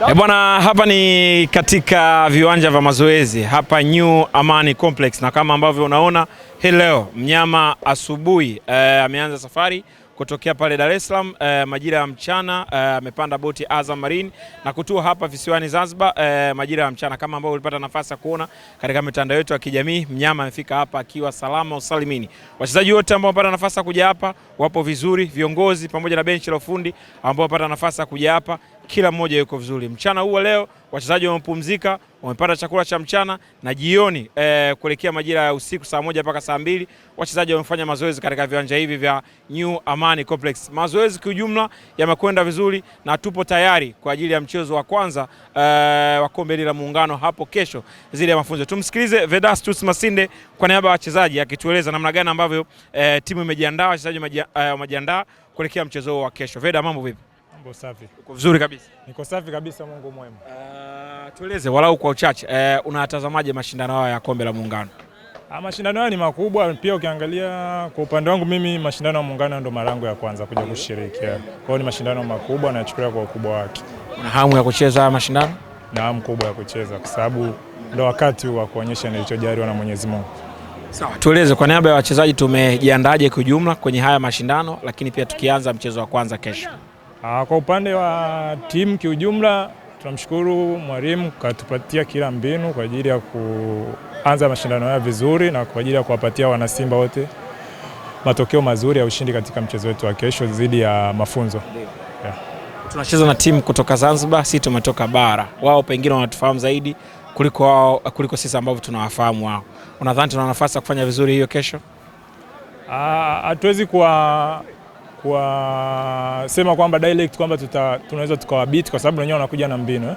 Bwana, hapa ni katika viwanja vya mazoezi hapa New Amani Complex, na kama ambavyo unaona hii leo mnyama asubuhi ameanza safari kutokea pale Dar es Salaam majira ya mchana, amepanda boti Azam Marine na kutua hapa visiwani Zanzibar majira ya mchana. Kama ambavyo ulipata nafasi ya kuona katika mitandao yetu ya kijamii, mnyama amefika hapa akiwa salama usalimini. Wachezaji wote ambao wamepata nafasi ya kuja hapa wapo vizuri, viongozi pamoja na benchi la ufundi ambao wamepata nafasi ya kuja hapa, kila mmoja yuko vizuri. Mchana huu leo wachezaji wamepumzika, wamepata chakula cha mchana, na jioni kuelekea majira ya usiku saa 1 mpaka saa 2 wachezaji wamefanya mazoezi katika viwanja hivi vya New Amani Complex. Mazoezi kwa ujumla yamekwenda vizuri na tupo tayari kwa ajili ya mchezo wa kwanza wa kombe la Muungano hapo kesho zile ya mafunzo. Tumsikilize Vedastus Masinde kwa niaba ya wachezaji akitueleza namna gani ambavyo timu imejiandaa, wachezaji wamejiandaa kuelekea mchezo wa kesho. Veda, mambo vipi? Mambo safi. Uko vizuri kabisa? Niko safi kabisa, Mungu mwema. Tueleze walau kwa uchache, unatazamaje mashindano haya ya kombe la Muungano? Mashindano haya ni makubwa, pia ukiangalia kwa upande wangu mimi mashindano ya Muungano ndo mara yangu ya kwanza kuja kushiriki. Kwa hiyo ni mashindano makubwa na nachukulia kwa ukubwa wake. Una hamu ya kucheza mashindano? Na hamu kubwa ya kucheza kwa sababu ndo wakati wa kuonyesha nilichojaliwa na Mwenyezi Mungu. Sawa, tueleze kwa niaba ya wachezaji tumejiandaje kwa ujumla kwenye haya mashindano, lakini pia tukianza mchezo wa kwanza kesho? Kwa upande wa timu kiujumla tunamshukuru mwalimu katupatia kila mbinu kwa ajili ya kuanza mashindano haya vizuri na kwa ajili ya kuwapatia wanasimba wote matokeo mazuri ya ushindi katika mchezo wetu wa kesho dhidi ya Mafunzo. Yeah. Tunacheza na timu kutoka Zanzibar, sisi tumetoka bara. Wao pengine wanatufahamu zaidi kuliko sisi ambao tunawafahamu wao. Unadhani tuna nafasi ya kufanya vizuri hiyo kesho? Hatuwezi sema kwamba direct kwamba tunaweza tukawabiti kwa sababu wenyewe wanakuja na mbinu.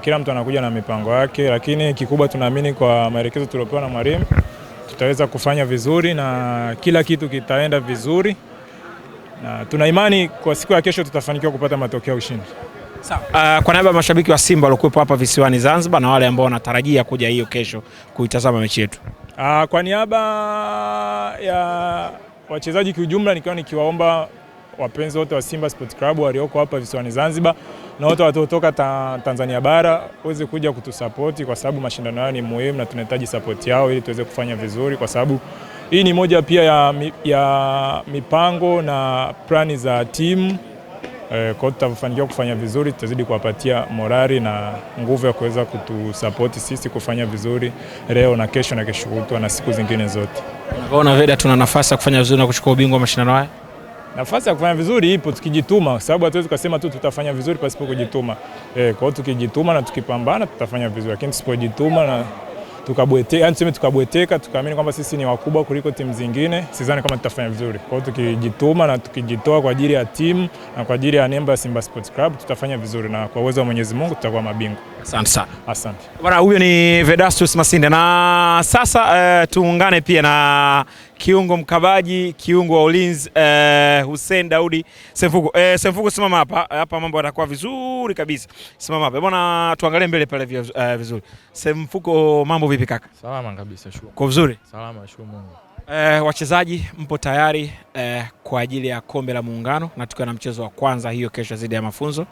Kila mtu anakuja na mipango yake, lakini kikubwa tunaamini kwa maelekezo tuliopewa na mwalimu tutaweza kufanya vizuri na kila kitu kitaenda vizuri, na tuna imani kwa siku ya kesho tutafanikiwa kupata matokeo ya ushindi. Sawa. Kwa niaba ya mashabiki wa Simba waliokuwepo hapa visiwani Zanzibar na wale ambao wanatarajia kuja hiyo kesho kuitazama mechi yetu, kwa niaba ya wachezaji kiujumla nikiwaomba wapenzi wote wa Simba Sports Club walioko hapa visiwani Zanzibar na wote watotoka Tanzania bara waweze kuja kutusapoti kwa sababu mashindano haya ni muhimu na tunahitaji support yao ili tuweze kufanya vizuri, kwa sababu hii ni moja pia ya mipango na plani za timu. Kwa tutafanikiwa kufanya vizuri, tutazidi kuwapatia morali na nguvu ya kuweza kutusapoti sisi kufanya vizuri leo na kesho na kesho kutwa na siku zingine zote. Unaona Veda, tuna nafasi ya kufanya vizuri na kuchukua ubingwa wa mashindano haya? Nafasi ya kufanya vizuri ipo tukijituma, kwa sababu hatuwezi kusema tu tutafanya vizuri pasipo kujituma. Kwa hiyo tukijituma na tukipambana tutafanya vizuri, lakini tusipojituma na tukabweteka tukaamini kwamba sisi ni wakubwa kuliko timu zingine, sidhani kama tutafanya vizuri. Kwa hiyo tukijituma na tukijitoa kwa ajili ya timu na kwa ajili ya nembo ya Simba Sports Club tutafanya vizuri, na kwa uwezo wa Mwenyezi Mungu tutakuwa mabingwa. Asante sana. Asante. Bwana, huyo ni Vedastus Masinde, na sasa tuungane pia na kiungo mkabaji, kiungo wa ulinzi Hussein Daudi Semfuko. Semfuko, simama hapa mambo yatakuwa vizuri kabisa. Simama hapa. Bwana, tuangalie mbele pale vizuri. Semfuko, mambo vipi kaka? Salama kabisa, shukuru. Kwa vizuri? Salama, shukuru Mungu. Wachezaji mpo tayari kwa ajili ya kombe la Muungano na tukiwa na mchezo wa kwanza hiyo kesho dhidi ya Mafunzo?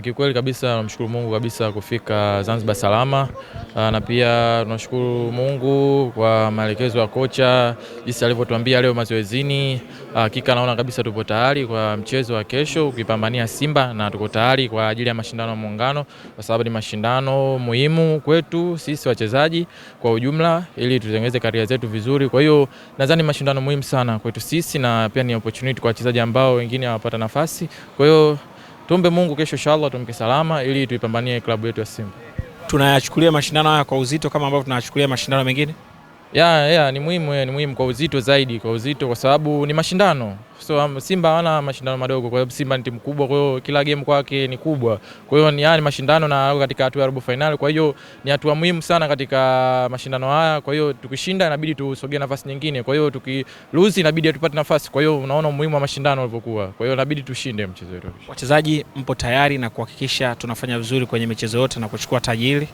Kikweli kabisa namshukuru Mungu kabisa kufika Zanzibar salama, na pia tunashukuru Mungu kwa maelekezo ya kocha jinsi alivyotuambia leo mazoezini. Hakika naona kabisa tupo tayari kwa mchezo wa kesho ukipambania Simba, na tuko tayari kwa ajili ya mashindano ya Muungano kwa sababu ni mashindano muhimu kwetu sisi wachezaji kwa ujumla ili tutengeneze career zetu vizuri. Kwa hiyo nadhani mashindano muhimu sana kwetu sisi na pia ni opportunity kwa wachezaji ambao wengine hawapata nafasi. Kwa hiyo tuombe Mungu kesho inshallah tumke salama ili tuipambanie klabu yetu ya Simba. Tunayachukulia mashindano haya kwa uzito kama ambavyo tunayachukulia mashindano mengine? Ni muhimu kwa uzito zaidi, kwa sababu ni mashindano. So Simba hawana mashindano madogo, kwa hiyo Simba ni timu kubwa, kwa hiyo kila game kwake ni kubwa. Kwa hiyo ni mashindano na katika hatua ya robo finali, kwa hiyo ni hatua muhimu sana katika mashindano haya. Kwa hiyo tukishinda inabidi tusogee nafasi nyingine. Kwa hiyo tukilose inabidi tupate nafasi. Kwa hiyo unaona umuhimu wa mashindano ulivyokuwa. Kwa hiyo inabidi tushinde mchezo wetu. Wachezaji mpo tayari na kuhakikisha tunafanya vizuri kwenye michezo yote na kuchukua taji hili?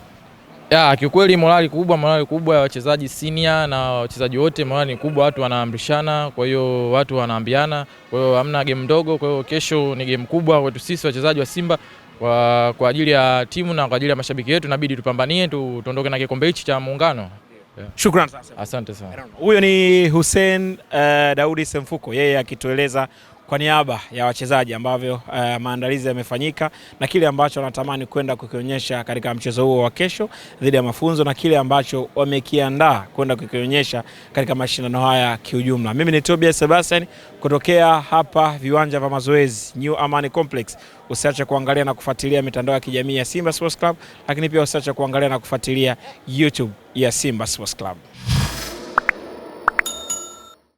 Kiukweli morali kubwa ya wachezaji senior na wachezaji wote, morali kubwa, watu wanaamrishana, kwa hiyo watu wanaambiana, kwa hiyo hamna game ndogo, kwa hiyo kesho ni game kubwa kwetu sisi wachezaji wa Simba. kwa ajili ya timu na kwa ajili ya mashabiki wetu, inabidi tupambanie tuondoke na kikombe hichi cha Muungano. Shukrani sana. Asante sana. Huyo ni Hussein Daudi Semfuko, yeye akitueleza kwa niaba ya wachezaji ambavyo maandalizi yamefanyika na kile ambacho wanatamani kwenda kukionyesha katika mchezo huo wa kesho dhidi ya Mafunzo na kile ambacho wamekiandaa kwenda kukionyesha katika mashindano haya kiujumla. Mimi ni Tobias Sebastian kutokea hapa viwanja vya mazoezi New Amani Complex. Usiache kuangalia na kufuatilia mitandao ya kijamii ya Simba Sports Club, lakini pia usiache kuangalia na kufuatilia YouTube ya Simba Sports Club.